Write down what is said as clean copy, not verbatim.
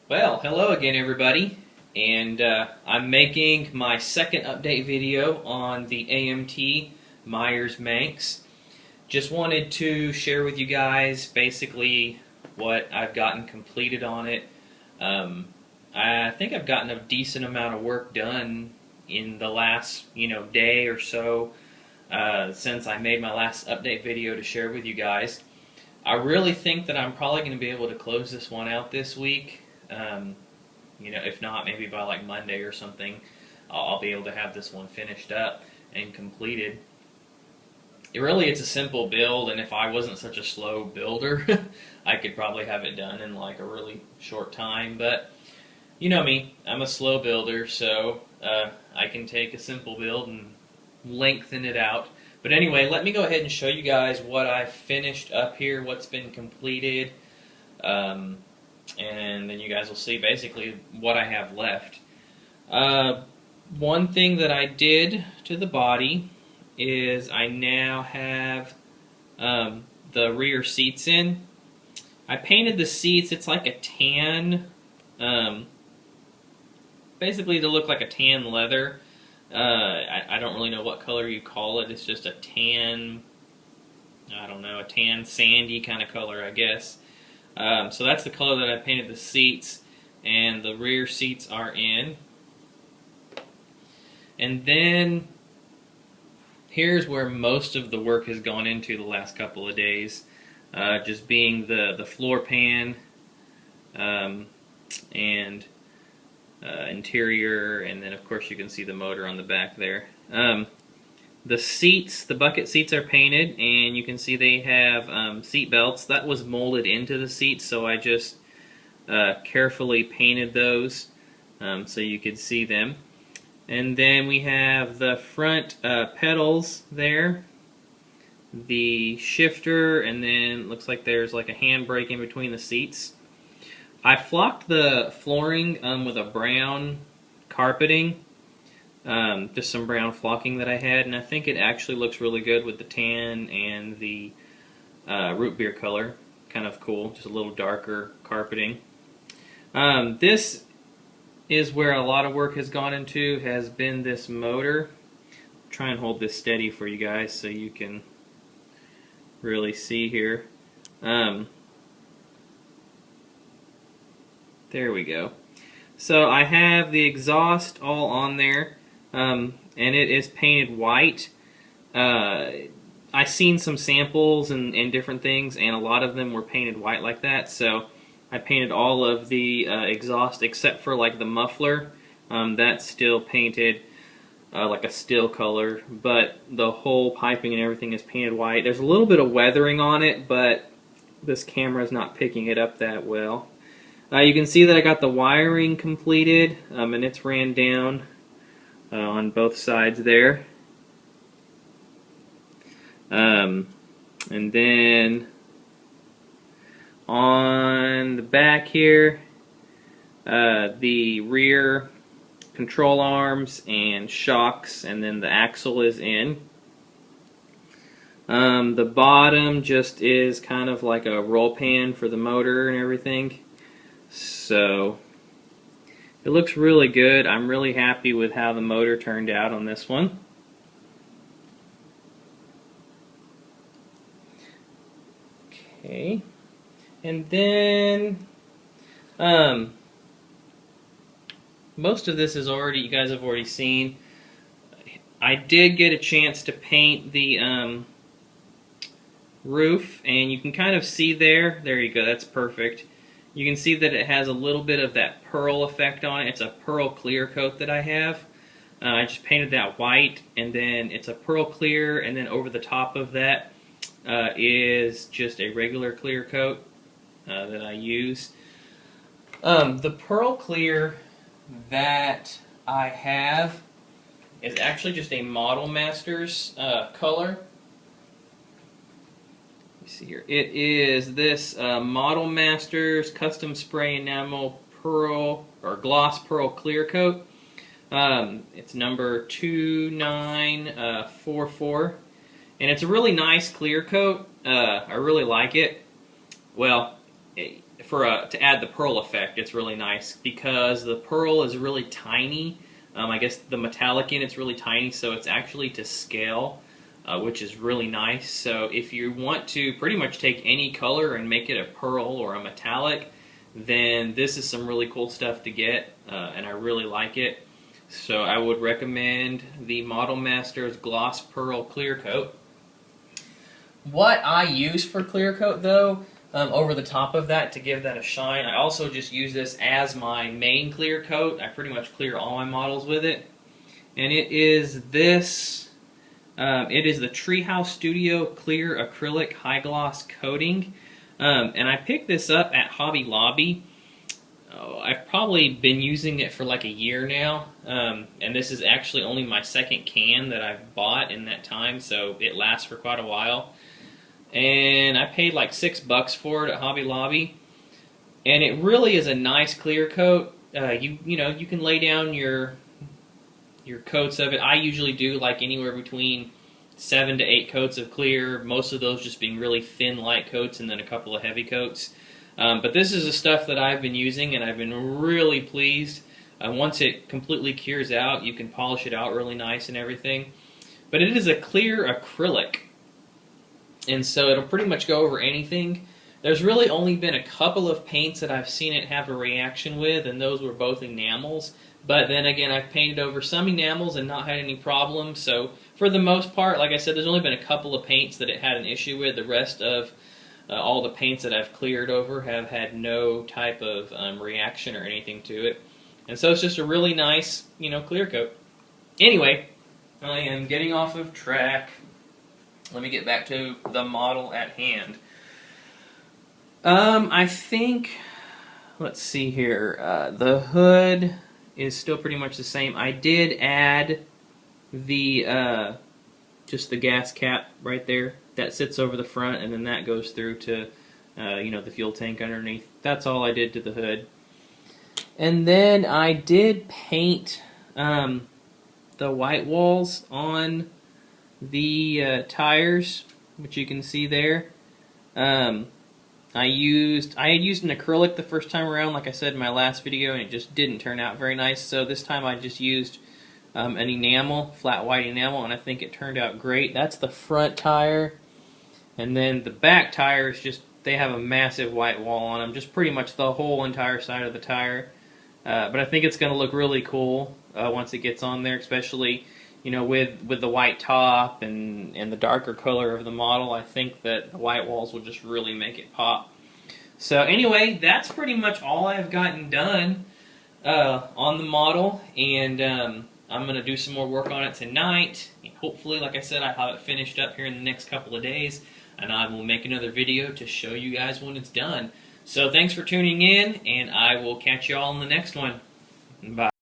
Well, hello again everybody, and I'm making my second update video on the AMT Meyers Manx. Just wanted to share with you guys basically what I've gotten completed on it. I think I've gotten a decent amount of work done in the last day or so since I made my last update video to share with you guys. I really think that I'm probably going to be able to close this one out this week. If not, maybe by like Monday or something, I'll be able to have this one finished up and completed. It's a simple build, and if I wasn't such a slow builder, I could probably have it done in like a really short time. But you know me, I'm a slow builder, so I can take a simple build and lengthen it out. But anyway, let me go ahead and show you guys what I finished up here, what's been completed. And then you guys will see basically what I have left. One thing that I did to the body is I now have the rear seats in. I painted the seats, it's like a tan, basically to look like a tan leather. I don't really know what color you call it, it's just a tan, I don't know, a tan sandy kind of color, I guess. So that's the color that I painted the seats, and the rear seats are in. And then here's where most of the work has gone into the last couple of days, just being the floor pan and interior, and then of course you can see the motor on the back there. The seats, the bucket seats are painted, and you can see they have seat belts. That was molded into the seats, so I just carefully painted those so you could see them. And then we have the front pedals there, the shifter, and then looks like there's like a handbrake in between the seats. I flocked the flooring with a brown carpeting. Just some brown flocking that I had, and I think it actually looks really good with the tan and the root beer color. Kind of cool, just a little darker carpeting. This is where a lot of work has gone into, has been this motor. I'll try and hold this steady for you guys so you can really see here. There we go. So I have the exhaust all on there. And it is painted white. I've seen some samples and different things, and a lot of them were painted white like that, so I painted all of the exhaust except for like the muffler. That's still painted like a steel color, but the whole piping and everything is painted white. There's a little bit of weathering on it, but this camera is not picking it up that well. You can see that I got the wiring completed, and it's ran down on both sides there. And then on the back here, the rear control arms and shocks, and then the axle is in. The bottom just is kind of like a roll pan for the motor and everything. So it looks really good. I'm really happy with how the motor turned out on this one. Okay, and then most of this is already, you guys have already seen. I did get a chance to paint the roof, and you can kind of see there you go, that's perfect. You can see that it has a little bit of that pearl effect on it. It's a pearl clear coat that I have. I just painted that white, and then it's a pearl clear, and then over the top of that is just a regular clear coat that I use. The pearl clear that I have is actually just a Model Masters color. See here. It is this Model Masters Custom Spray Enamel Pearl or Gloss Pearl Clear Coat. It's number 2944, and it's a really nice clear coat. I really like it. Well, to add the pearl effect, it's really nice because the pearl is really tiny. I guess the metallic in it's really tiny, so it's actually to scale, which is really nice. So if you want to pretty much take any color and make it a pearl or a metallic, then this is some really cool stuff to get, and I really like it. So I would recommend the Model Masters Gloss Pearl Clear Coat. What I use for clear coat, though, over the top of that to give that a shine, I also just use this as my main clear coat. I pretty much clear all my models with it. And it is this, it is the Treehouse Studio Clear Acrylic High Gloss Coating. And I picked this up at Hobby Lobby. I've probably been using it for like a year now, and this is actually only my second can that I've bought in that time, so it lasts for quite a while. And I paid like $6 for it at Hobby Lobby, and it really is a nice clear coat. You know, you can lay down your coats of it. I usually do like anywhere between 7 to 8 coats of clear, most of those just being really thin light coats and then a couple of heavy coats. But this is the stuff that I've been using, and I've been really pleased. Once it completely cures out, you can polish it out really nice and everything. But it is a clear acrylic, and so it'll pretty much go over anything. There's really only been a couple of paints that I've seen it have a reaction with, and those were both enamels. But then again, I've painted over some enamels and not had any problems. So for the most part, like I said, there's only been a couple of paints that it had an issue with. The rest of all the paints that I've cleared over have had no type of reaction or anything to it. And so it's just a really nice, you know, clear coat. Anyway, I am getting off of track. Let me get back to the model at hand. I think, let's see here, the hood is still pretty much the same. I did add the, just the gas cap right there. That sits over the front, and then that goes through to, you know, the fuel tank underneath. That's all I did to the hood. And then I did paint the white walls on the tires, which you can see there. I had used an acrylic the first time around, like I said in my last video, and it just didn't turn out very nice. So this time I just used an enamel, flat white enamel, and I think it turned out great. That's the front tire. And then the back tires, just they have a massive white wall on them, just pretty much the whole entire side of the tire. But I think it's going to look really cool once it gets on there, especially, you know, with the white top and the darker color of the model. I think that the white walls will just really make it pop. So anyway, that's pretty much all I've gotten done on the model, and I'm going to do some more work on it tonight. Hopefully, like I said, I'll have it finished up here in the next couple of days, and I will make another video to show you guys when it's done. So thanks for tuning in, and I will catch you all in the next one. Bye.